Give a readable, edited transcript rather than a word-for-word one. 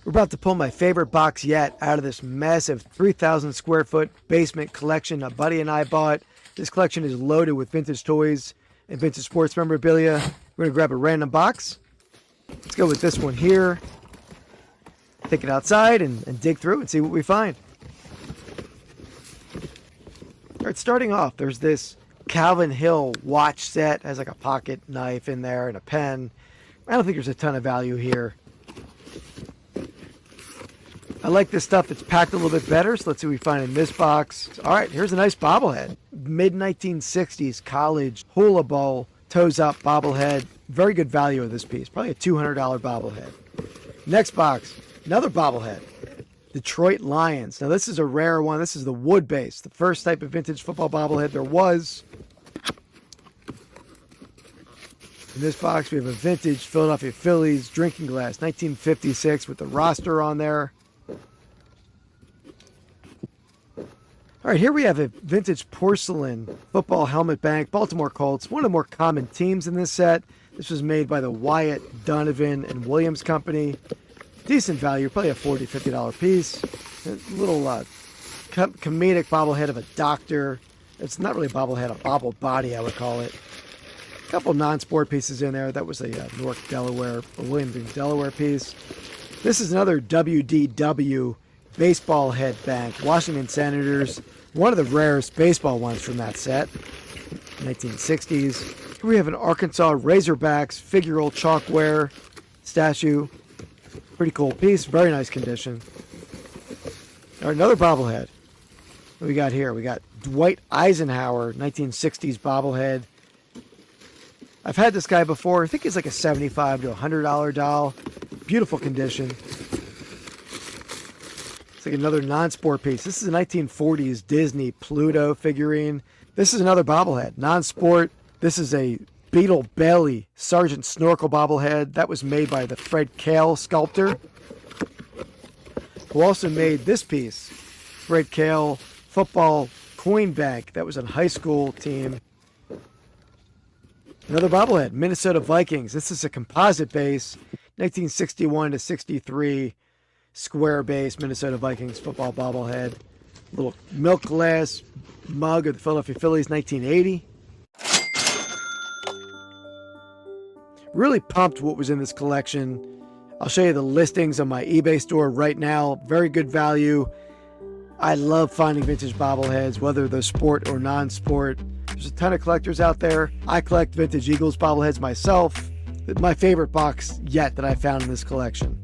We're about to pull my favorite box yet out of this massive 3,000 square foot basement collection a buddy and I bought. This collection is loaded with vintage toys and vintage sports memorabilia. We're going to grab a random box. Let's go with this one here. Take it outside and dig through and see what we find. All right, starting off, there's this Calvin Hill watch set. Has like a pocket knife in there and a pen. I don't think there's a ton of value here. I like this stuff that's packed a little bit better, so let's see what we find in this box. All right, here's a nice bobblehead. Mid-1960s college hula bowl, toes up bobblehead. Very good value of this piece, probably a $200 bobblehead. Next box, another bobblehead. Detroit Lions. Now this is a rare one. This is the wood base, the first type of vintage football bobblehead there was. In this box, we have a vintage Philadelphia Phillies drinking glass, 1956 with the roster on there. All right, here we have a vintage porcelain football helmet bank, Baltimore Colts, one of the more common teams in this set. This was made by the Wyatt, Donovan, and Williams Company. Decent value, probably a $40, $50 piece. A little comedic bobblehead of a doctor. It's not really a bobblehead, a bobble body, I would call it. A couple non-sport pieces in there. That was a Newark, Delaware, a Williamsburg, Delaware piece. This is another WDW baseball head bank, Washington Senators. One of the rarest baseball ones from that set, 1960s. Here we have an Arkansas Razorbacks figural chalkware statue. Pretty cool piece, very nice condition. All right, another bobblehead. What do we got here? We got Dwight Eisenhower, 1960s bobblehead. I've had this guy before. I think it's like a $75 to $100 doll. Beautiful condition. It's like another non-sport piece. This is a 1940s Disney Pluto figurine. This is another bobblehead, non-sport. This is a Beetle Bailey Sergeant Snorkel bobblehead. That was made by the Fred Kale sculptor, who also made this piece, Fred Kale football coin bank. That was a high school team. Another bobblehead, Minnesota Vikings. This is a composite base, 1961 to 63 square base Minnesota Vikings football bobblehead. Little milk glass mug of the Philadelphia Phillies, 1980. Really pumped what was in this collection. I'll show you the listings on my eBay store right now. Very good value. I love finding vintage bobbleheads, whether they're sport or non-sport. There's a ton of collectors out there. I collect vintage Eagles bobbleheads myself. My favorite box yet that I found in this collection.